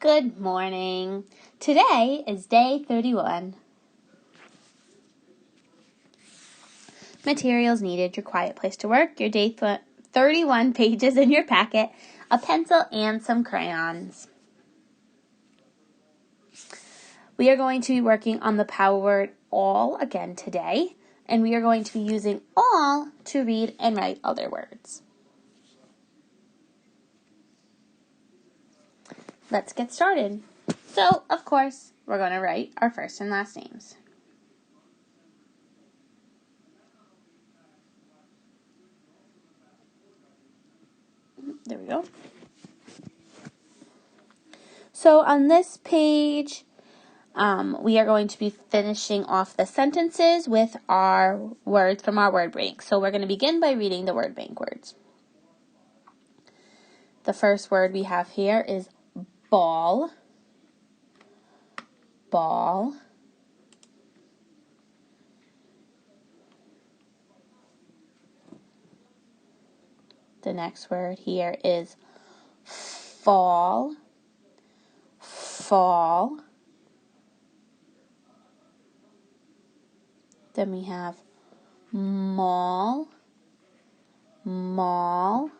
Good morning. Today is day 31. Materials needed: your quiet place to work, your day 31 pages in your packet, a pencil, and some crayons. We are going to be working on the power word all again today, and we are going to be using all to read and write other words. Let's get started. So, of course, we're going to write our first and last names. There we go. So on this page, we are going to be finishing off the sentences with our words from our word bank. So we're going to begin by reading the word bank words. The first word we have here is ball. Ball. The next word here is fall. Fall. Then we have mall. Mall.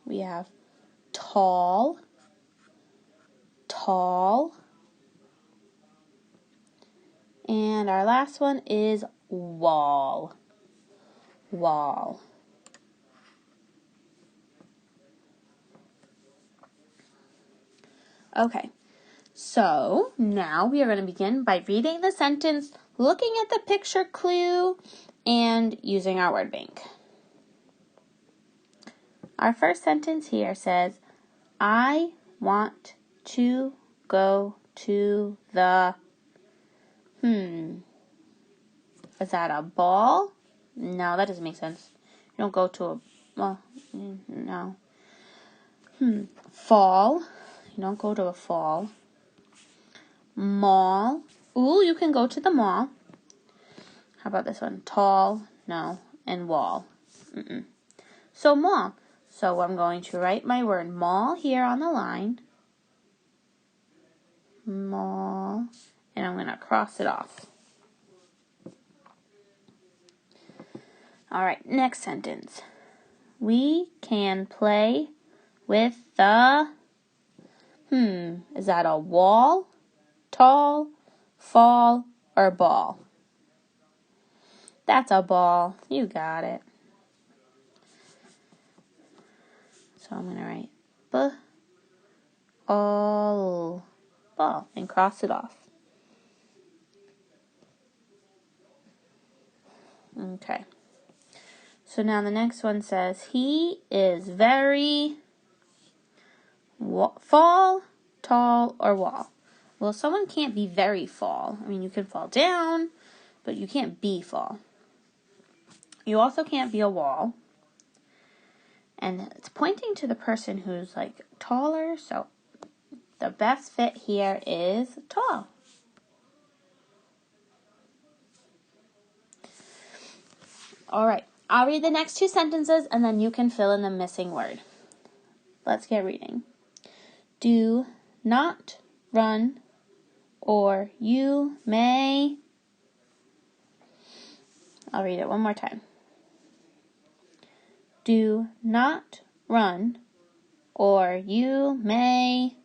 We have tall. Tall. And our last one is wall. Wall. Okay, so now we are going to begin by reading the sentence, looking at the picture clue, and using our word bank. Our first sentence here says, I want to go to the, is that a ball? No, that doesn't make sense. You don't go to no. Fall. You don't go to a fall. Mall. Ooh, you can go to the mall. How about this one? Tall. No. And wall. So mall. So I'm going to write my word mall here on the line. Mall. And I'm going to cross it off. All right, next sentence. We can play with the, is that a wall, tall, fall, or ball? That's a ball. You got it. So I'm going to write ball and cross it off. Okay. So now the next one says, he is very fall, tall, or wall. Well, someone can't be very fall. I mean, you can fall down, but you can't be fall. You also can't be a wall. And it's pointing to the person who's like taller, so the best fit here is tall. All right, I'll read the next two sentences and then you can fill in the missing word. Let's get reading. Do not run, or you may. I'll read it one more time. Do not run, or you may.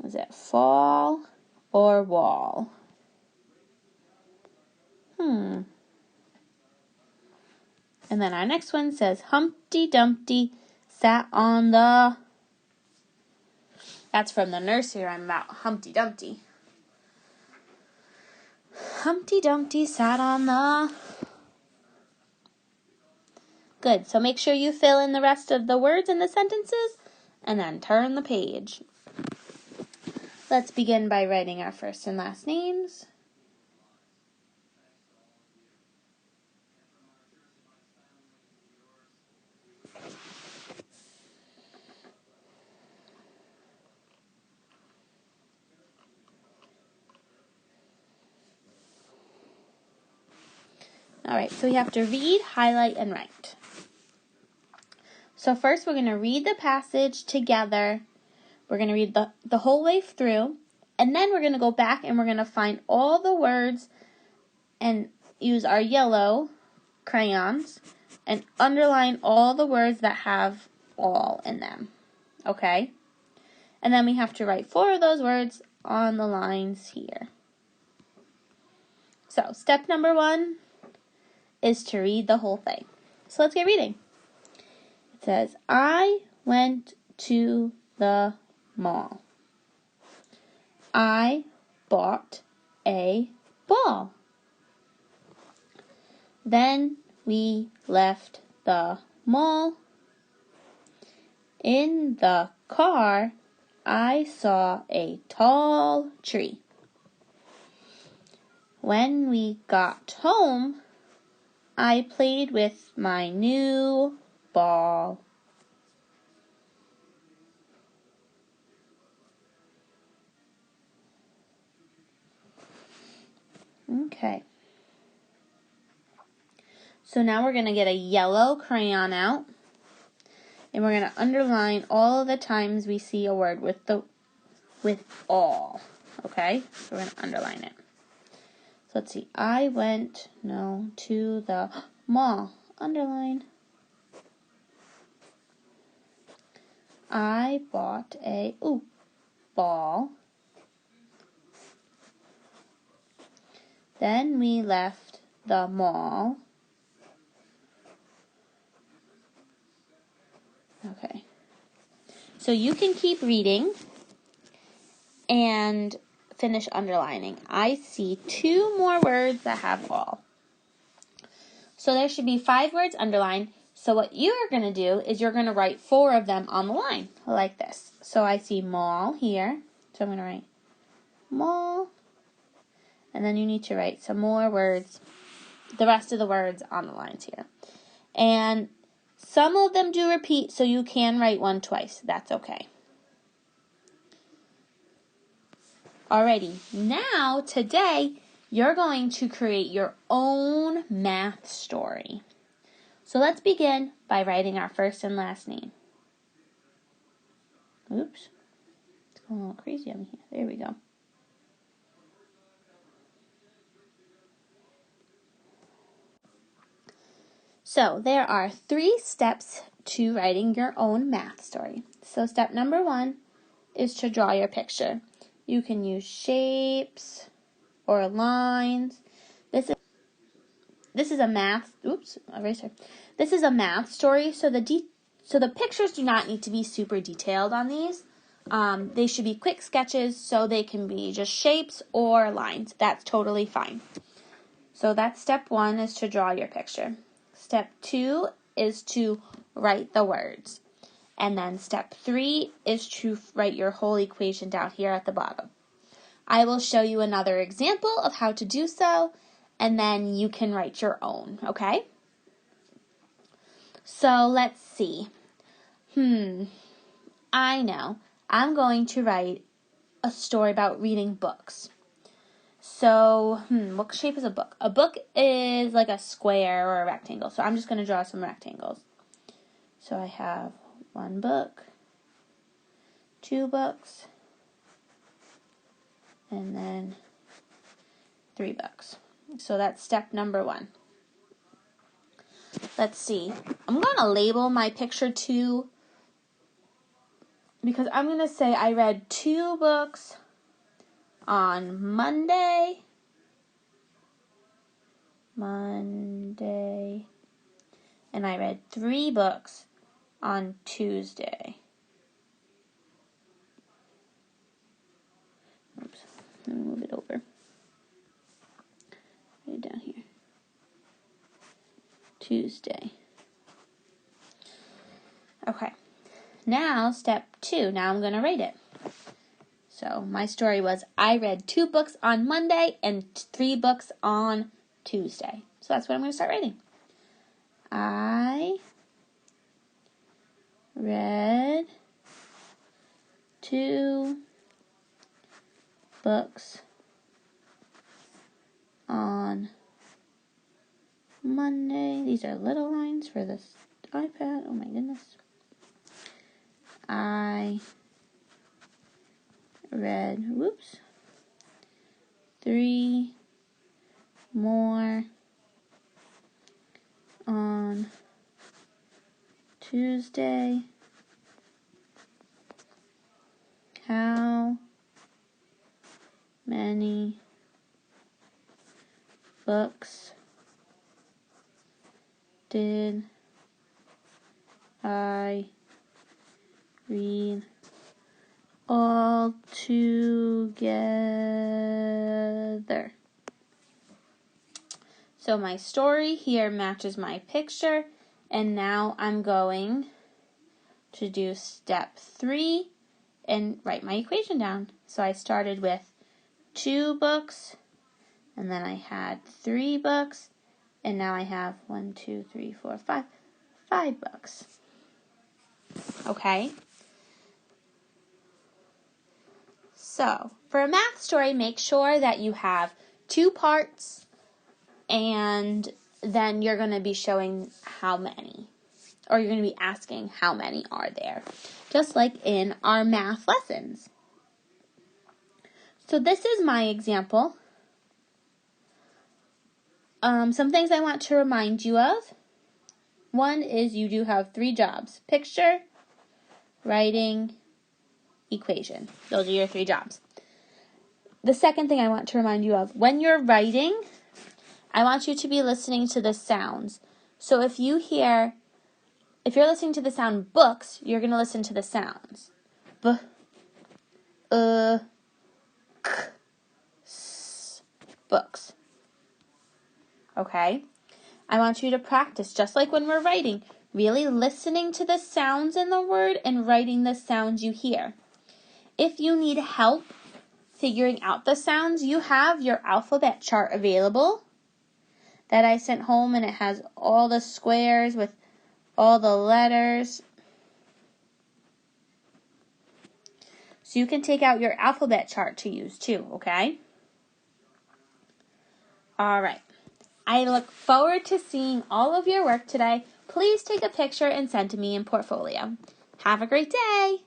Is it fall or wall? And then our next one says, Humpty Dumpty sat on the. That's from the nursery rhyme about Humpty Dumpty. Humpty Dumpty sat on the. Good, so make sure you fill in the rest of the words in the sentences and then turn the page. Let's begin by writing our first and last names. All right, so we have to read, highlight, and write. So first we're going to read the passage together. We're going to read the whole way through. And then we're going to go back and we're going to find all the words and use our yellow crayons and underline all the words that have all in them. Okay? And then we have to write 4 of those words on the lines here. So step number 1 is to read the whole thing. So let's get reading. It says, I went to the mall. I bought a ball. Then we left the mall. In the car, I saw a tall tree. When we got home, I played with my new ball. Okay. So now we're going to get a yellow crayon out. And we're going to underline all of the times we see a word with all. Okay? So we're going to underline it. So let's see. I went, to the mall. Underline. I bought a ball. Then we left the mall. Okay. So you can keep reading and finish underlining. I see 2 more words that have all. So there should be 5 words underlined. So what you're going to do is you're going to write 4 of them on the line, like this. So I see mall here. So I'm going to write mall. And then you need to write some more words, the rest of the words on the lines here. And some of them do repeat, so you can write one twice. That's okay. Alrighty, now today you're going to create your own math story. So let's begin by writing our first and last name. Oops, it's going a little crazy on here. There we go. So there are 3 steps to writing your own math story. So step number 1 is to draw your picture. You can use shapes or lines. This is a math. Oops, eraser. This is a math story, so the pictures do not need to be super detailed on these. They should be quick sketches, so they can be just shapes or lines. That's totally fine. So that's step 1 is to draw your picture. Step 2 is to write the words. And then step 3 is to write your whole equation down here at the bottom. I will show you another example of how to do so, and then you can write your own, okay? So let's see. I know. I'm going to write a story about reading books. So, what shape is a book? A book is like a square or a rectangle. So I'm just going to draw some rectangles. So I have 1 book, 2 books, and then 3 books. So that's step number 1. Let's see. I'm going to label my picture 2 because I'm going to say I read 2 books on Monday, and I read 3 books on Tuesday. Oops, let me move it over. Right down here. Tuesday. Okay. Now, step 2. Now I'm going to rate it. So my story was I read 2 books on Monday and 3 books on Tuesday. So that's what I'm going to start writing. I read 2 books on Monday. These are little lines for this iPad. Oh my goodness. I read, 3 more on Tuesday. How many books did I read all together? So my story here matches my picture, and now I'm going to do step 3 and write my equation down. So I started with 2 books, and then I had 3 books, and now I have 1, 2, 3, 4, 5 books. Okay? So, for a math story, make sure that you have 2 parts, and then you're going to be showing how many, or you're going to be asking how many are there, just like in our math lessons. So this is my example. Some things I want to remind you of. One is you do have 3 jobs: picture, writing, equation. Those are your 3 jobs. The second thing I want to remind you of, when you're writing, I want you to be listening to the sounds. So if you're listening to the sound books, you're going to listen to the sounds. B, k, s, books. Okay? I want you to practice, just like when we're writing, really listening to the sounds in the word and writing the sounds you hear. If you need help figuring out the sounds, you have your alphabet chart available that I sent home, and it has all the squares with all the letters. So you can take out your alphabet chart to use too, okay? All right. I look forward to seeing all of your work today. Please take a picture and send to me in Portfolio. Have a great day.